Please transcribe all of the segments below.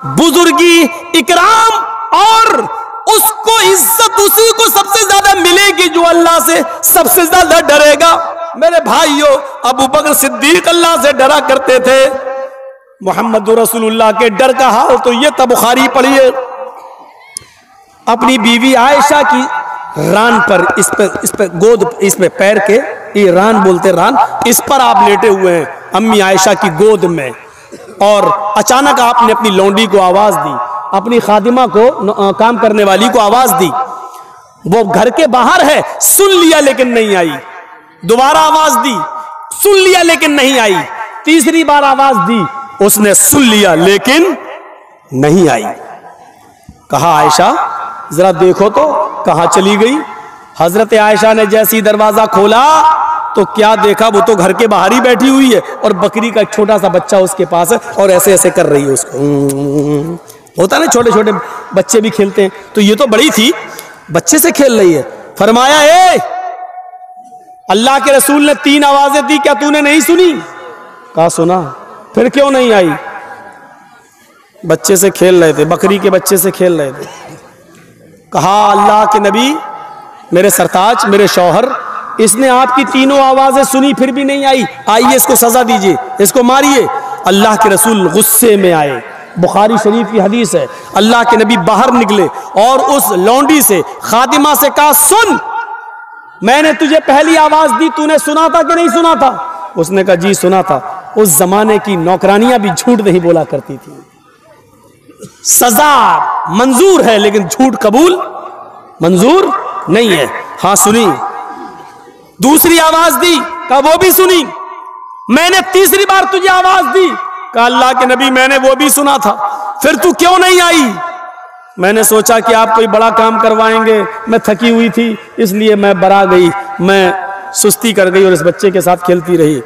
बुजुर्गी, इकराम और उसको इज्जत उसी को सबसे ज्यादा मिलेगी जो अल्लाह से सबसे ज्यादा डरेगा। मेरे भाइयों, अबू बकर सिद्दीक अल्लाह से डरा करते थे। मोहम्मद रसूलुल्लाह के डर का हाल तो ये था, बुखारी पढ़िए। अपनी बीवी आयशा की रान पर, इस पे गोद, इस पे पैर के, ये रान बोलते, रान, इस पर आप लेटे हुए हैं अम्मी आयशा की गोद में, और अचानक आपने अपनी लौंडी को आवाज दी, अपनी खादिमा को, काम करने वाली को आवाज दी। वो घर के बाहर है, सुन लिया लेकिन नहीं आई। दोबारा आवाज दी, सुन लिया लेकिन नहीं आई। तीसरी बार आवाज दी, उसने सुन लिया लेकिन नहीं आई। कहा आयशा जरा देखो तो कहां चली गई। हजरत आयशा ने जैसी दरवाजा खोला तो क्या देखा, वो तो घर के बाहर ही बैठी हुई है और बकरी का एक छोटा सा बच्चा उसके पास है और ऐसे ऐसे कर रही है उसको। होता ना, छोटे छोटे बच्चे भी खेलते हैं, तो ये तो बड़ी थी, बच्चे से खेल रही है। फरमाया, ए अल्लाह के रसूल ने 3 आवाजें दी, क्या तूने नहीं सुनी? कहा सुना। फिर क्यों नहीं आई? बच्चे से खेल रहे थे, बकरी के बच्चे से खेल रहे थे। कहा अल्लाह के नबी, मेरे सरताज, मेरे शौहर, इसने आपकी 3 आवाजें सुनी फिर भी नहीं आई, आइए इसको सजा दीजिए, इसको मारिए। अल्लाह के रसूल गुस्से में आए। बुखारी शरीफ की हदीस है। अल्लाह के नबी बाहर निकले और उस लौंडी से, खादिमा से कहा, सुन, मैंने तुझे पहली आवाज दी, तूने सुना था कि नहीं सुना था? उसने कहा जी सुना था। उस जमाने की नौकरानियां भी झूठ नहीं बोला करती थी। सजा मंजूर है लेकिन झूठ कबूल मंजूर नहीं है। हाँ सुनी। दूसरी आवाज दी, कहा वो भी सुनी। मैंने तीसरी बार तुझे आवाज दी, कहा अल्लाह के नबी मैंने वो भी सुना था, फिर तू क्यों नहीं आई? मैंने सोचा कि आप कोई बड़ा काम करवाएंगे, मैं थकी हुई थी इसलिए मैं बरा गई, मैं सुस्ती कर गई और इस बच्चे के साथ खेलती रही।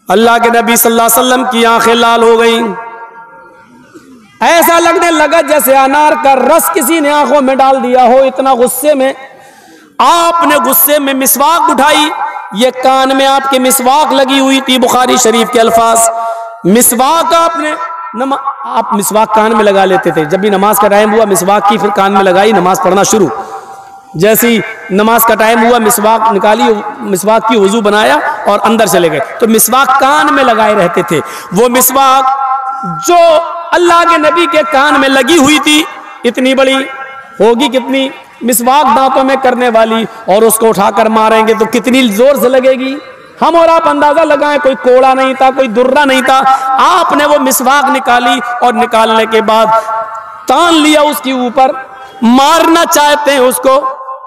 अल्लाह के नबी सल्लल्लाहु अलैहि वसल्लम की आंखें लाल हो गई। ऐसा लगने लगा जैसे अनार का रस किसी ने आंखों में डाल दिया हो, इतना गुस्से में। आपने गुस्से में मिसवाक उठाई, ये कान में आपके मिसवाक लगी हुई थी। बुखारी शरीफ के अल्फाज, मिसवाक आपने आप मिसवाक कान में लगा लेते थे, जब भी नमाज का टाइम हुआ मिसवाक की फिर कान में लगाई, नमाज पढ़ना शुरू। जैसी नमाज का टाइम हुआ मिसवाक निकाली, मिसवाक की वजू बनाया और अंदर चले गए। तो मिसवाक कान में लगाए रहते थे। वो मिसवाक जो अल्लाह के नबी के कान में लगी हुई थी, इतनी बड़ी होगी, कितनी मिसवाक दांतों में करने वाली, और उसको उठाकर मारेंगे तो कितनी जोर से लगेगी। हम और आप अंदाजा लगाएं, कोई कोड़ा नहीं था, कोई दुर्रा नहीं था। आपने वो मिसवाक निकाली और निकालने के बाद तान लिया उसके ऊपर। मारना चाहते हैं उसको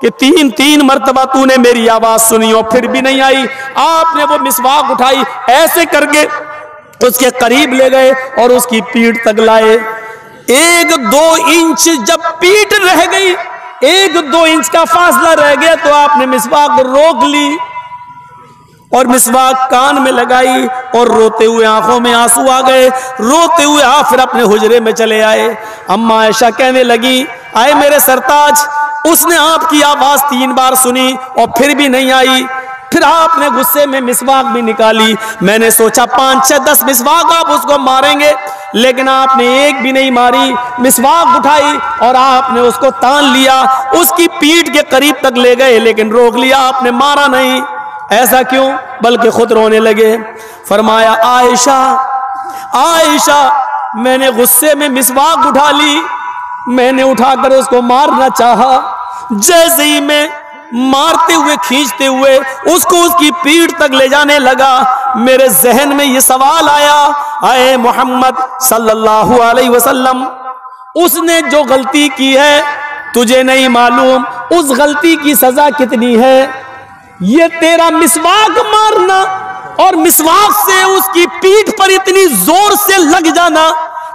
कि 3 मरतबा तूने मेरी आवाज सुनी और फिर भी नहीं आई। आपने वो मिसवाक उठाई, ऐसे करके उसके करीब ले गए और उसकी पीठ तक लाए। 1-2 इंच जब पीठ रह गई, 1-2 इंच का फासला रह गया, तो आपने मिसवाक रोक ली और मिसवाक कान में लगाई और रोते हुए आंखों में आंसू आ गए। रोते हुए आप फिर अपने हुजरे में चले आए। अम्मा आयशा कहने लगी, आए मेरे सरताज, उसने आपकी आवाज 3 बार सुनी और फिर भी नहीं आई। फिर आपने गुस्से में मिसवाक भी निकाली। मैंने सोचा 5-6-10 मिसवाक आप उसको मारेंगे, लेकिन आपने एक भी नहीं मारी। मिसवाक उठाई और आपने उसको तान लिया, उसकी पीठ के करीब तक ले गए, लेकिन रोक लिया, आपने मारा नहीं। ऐसा क्यों? बल्कि खुद रोने लगे। फरमाया, आयशा आयशा, मैंने गुस्से में मिसवाक उठा ली, मैंने उठाकर उसको मारना चाहा। जैसे ही मैं मारते हुए, खींचते हुए उसको उसकी पीठ तक ले जाने लगा, मेरे जहन में ये सवाल आया, आए मोहम्मद सल्लल्लाहु अलैहि वसल्लम, उसने जो गलती की है तुझे नहीं मालूम उस गलती की सजा कितनी है? ये तेरा मिसवाक मारना और मिसवाक से उसकी पीठ पर इतनी जोर से लग जाना,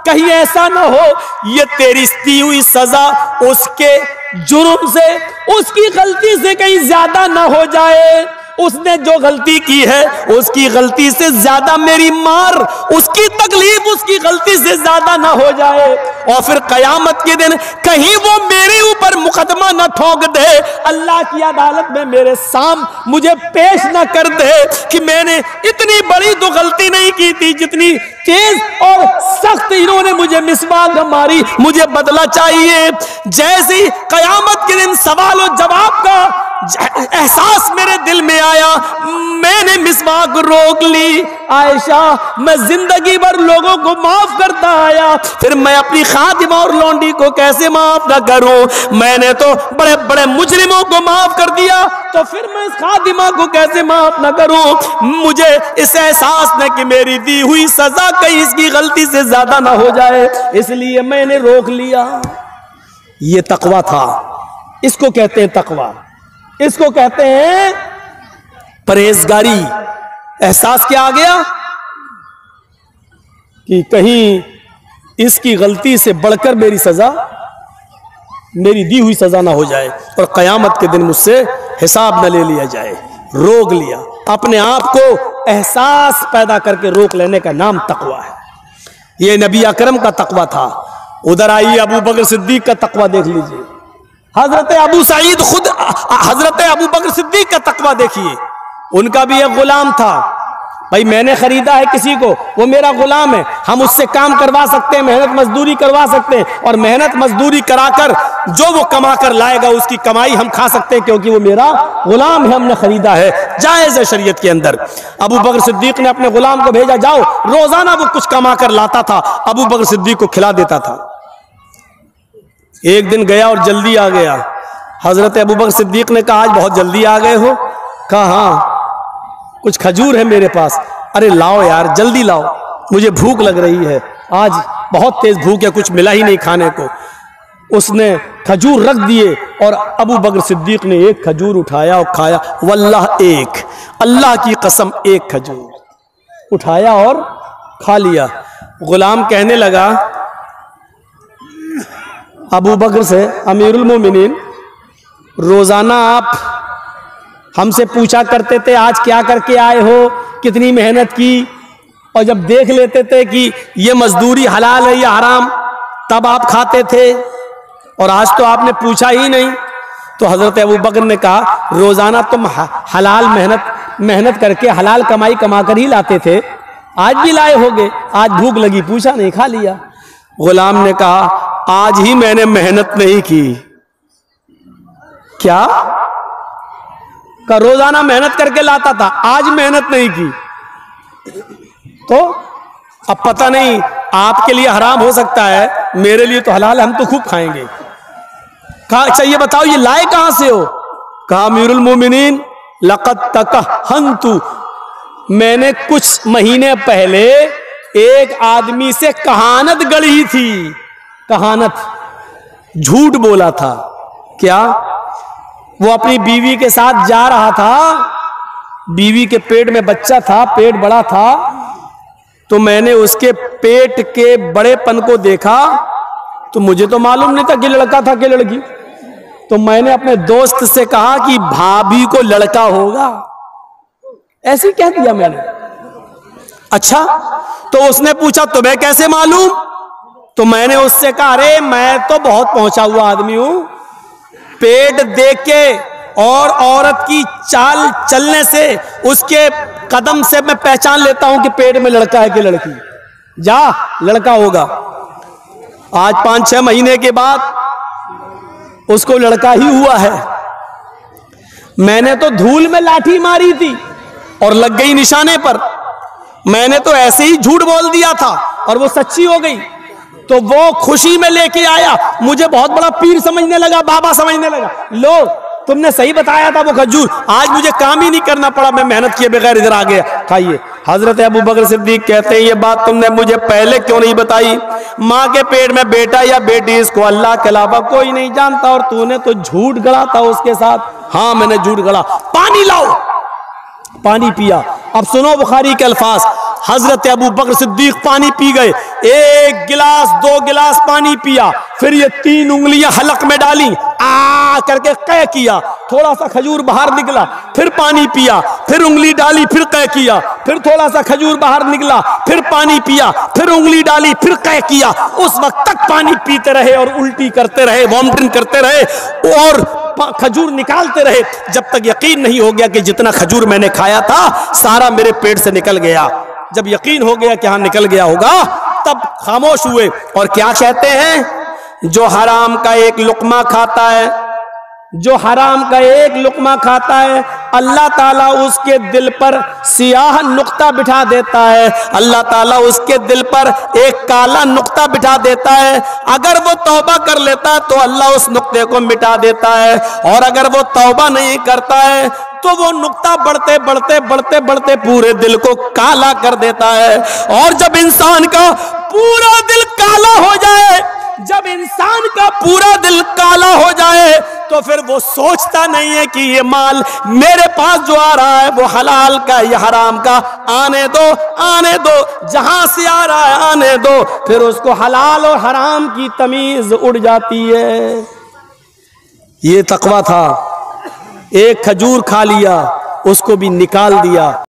कहीं ऐसा ना हो ये तेरी दी हुई सजा उसके जुर्म से, उसकी गलती से कहीं ज्यादा ना हो जाए। उसने जो गलती की है उसकी गलती से ज्यादा मेरी मार, उसकी तकलीफ उसकी गलती से ज्यादा ना हो जाए। और फिर कयामत के दिन कहीं वो मेरे ऊपर मुकदमा न ठोक दे, अल्लाह की अदालत में मेरे साम मुझे पेश न कर दे कि मैंने इतनी बड़ी तो गलती नहीं की थी जितनी तेज और सख्त इन्होंने मुझे मिसवाक मारी, मुझे बदला चाहिए। जैसी कयामत के दिन सवाल और जवाब का एहसास मेरे दिल में आया, मैंने मिसवाक रोक ली। आयशा, मैं जिंदगी भर लोगों को माफ करता आया, फिर मैं अपनी खादिमा और लौंडी को कैसे माफ ना करूं? मैंने तो बड़े बड़े मुजरिमों को माफ कर दिया, तो फिर मैं इस खादिमा को कैसे माफ ना करूं? मुझे इस एहसास ने कि मेरी दी हुई सजा कहीं इसकी गलती से ज्यादा ना हो जाए, इसलिए मैंने रोक लिया। ये तकवा था, इसको कहते हैं तकवा, इसको कहते हैं परहेजगारी। एहसास क्या आ गया कि कहीं इसकी गलती से बढ़कर मेरी सजा, मेरी दी हुई सजा ना हो जाए और कयामत के दिन मुझसे हिसाब न ले लिया जाए। रोक लिया, अपने आप को एहसास पैदा करके रोक लेने का नाम तकवा है। यह नबी अकरम का तकवा था। उधर आइए अबू बकर सिद्दीक का तकवा देख लीजिए। हजरत अबू सईद खुद हजरत अबू बकर सिद्दीक का तकवा देखिए। उनका भी एक गुलाम था। भाई मैंने खरीदा है किसी को, वो मेरा गुलाम है, हम उससे काम करवा सकते हैं, मेहनत मजदूरी करवा सकते हैं, और मेहनत मजदूरी कराकर जो वो कमा कर लाएगा उसकी कमाई हम खा सकते हैं, क्योंकि वो मेरा गुलाम है, हमने खरीदा है। जायज है शरीयत के अंदर। अबू बकर सिद्दीक ने अपने गुलाम को भेजा, जाओ, रोजाना वो कुछ कमा कर लाता था, अबू बकर सिद्दीक को खिला देता था। एक दिन गया और जल्दी आ गया। हजरत अबू बकर सिद्दीक ने कहा, आज बहुत जल्दी आ गए हो? कहा हाँ, कुछ खजूर है मेरे पास। अरे लाओ यार, जल्दी लाओ, मुझे भूख लग रही है, आज बहुत तेज भूख है, कुछ मिला ही नहीं खाने को। उसने खजूर रख दिए और अबू बकर सिद्दीक ने एक खजूर उठाया और खाया। वल्लाह, एक, अल्लाह की कसम, एक खजूर उठाया और खा लिया। गुलाम कहने लगा अबू बकर से, अमीरुल मोमिनीन, रोजाना आप हमसे पूछा करते थे आज क्या करके आए हो, कितनी मेहनत की, और जब देख लेते थे कि ये मजदूरी हलाल है या हराम तब आप खाते थे, और आज तो आपने पूछा ही नहीं। तो हजरत अबू बकर ने कहा, रोजाना तुम हलाल मेहनत करके हलाल कमाई कमा कर ही लाते थे, आज भी लाए होगे, आज भूख लगी, पूछा नहीं, खा लिया। गुलाम ने कहा, आज ही मैंने मेहनत नहीं की। क्या? का रोजाना मेहनत करके लाता था, आज मेहनत नहीं की। तो अब पता नहीं, आपके लिए हराम हो सकता है, मेरे लिए तो हलाल है, हम तो खूब खाएंगे। कहा, अच्छा ये बताओ ये लाए कहां से हो? कहा, अमीरुल मोमिनीन, लक़द तकहनतु, मैंने कुछ महीने पहले एक आदमी से कहानत गढ़ी थी। कहानत, झूठ बोला था। क्या? वो अपनी बीवी के साथ जा रहा था, बीवी के पेट में बच्चा था, पेट बड़ा था, तो मैंने उसके पेट के बड़ेपन को देखा, तो मुझे तो मालूम नहीं था कि लड़का था कि लड़की। तो मैंने अपने दोस्त से कहा कि भाभी को लड़का होगा, ऐसे ही कह दिया मैंने। अच्छा, तो उसने पूछा तुम्हें कैसे मालूम? तो मैंने उससे कहा, अरे मैं तो बहुत पहुंचा हुआ आदमी हूं, पेट देख के और औरत की चाल चलने से, उसके कदम से मैं पहचान लेता हूं कि पेट में लड़का है कि लड़की। जा, लड़का होगा। आज 5-6 महीने के बाद उसको लड़का ही हुआ है। मैंने तो धूल में लाठी मारी थी और लग गई निशाने पर। मैंने तो ऐसे ही झूठ बोल दिया था और वो सच्ची हो गई, तो वो खुशी में लेके आया, मुझे बहुत बड़ा पीर समझने लगा, बाबा समझने लगा। लो, तुमने सही बताया था वो खजूर, आज मुझे काम ही नहीं करना पड़ा, मैं मेहनत किए बगैर इधर आ गया, खाइए। हजरत अबू बकर सिद्दीक कहते हैं, ये बात तुमने मुझे पहले क्यों नहीं बताई? माँ के पेट में बेटा या बेटी, इसको अल्लाह के अलावा कोई नहीं जानता, और तूने तो झूठ गढ़ा था उसके साथ। हाँ, मैंने झूठ गढ़ा। पानी लाओ, पानी पिया। अब सुनो बुखारी के अल्फाज, हजरत अबू बकर सिद्दीक पानी पी गए, 1 गिलास 2 गिलास पानी पिया, फिर ये 3 उंगलियां हलक में डाली, आ करके कै किया, थोड़ा सा खजूर बाहर निकला, फिर पानी पिया, फिर उंगली डाली, फिर कै किया, फिर थोड़ा सा खजूर बाहर निकला, फिर फिर पानी पिया, फिर उंगली डाली, फिर कह किया, उस वक्त तक पानी पीते रहे और उल्टी करते रहे, वॉमिटिंग करते रहे और खजूर निकालते रहे, जब तक यकीन नहीं हो गया कि जितना खजूर मैंने खाया था सारा मेरे पेट से निकल गया। जब यकीन हो गया कि हाँ निकल गया होगा, तब खामोश हुए और क्या कहते हैं, जो हराम का एक लुकमा खाता है, जो हराम का एक लुकमा खाता है, अल्लाह ताला उसके दिल पर सियाह नुक्ता बिठा देता है, अल्लाह ताला उसके दिल पर एक काला नुक्ता बिठा देता है। अगर वो तौबा कर लेता तो अल्लाह उस नुक्ते को मिटा देता है, और अगर वो तौबा नहीं करता है तो वो नुक्ता बढ़ते बढ़ते बढ़ते बढ़ते पूरे दिल को काला कर देता है। और जब इंसान का पूरा दिल काला हो जाए, जब इंसान का पूरा दिल काला हो जाए, तो फिर वो सोचता नहीं है कि ये माल मेरे पास जो आ रहा है वो हलाल का या हराम का, आने दो आने दो, जहां से आ रहा है आने दो। फिर उसको हलाल और हराम की तमीज उड़ जाती है। ये तकवा था, एक खजूर खा लिया, उसको भी निकाल दिया।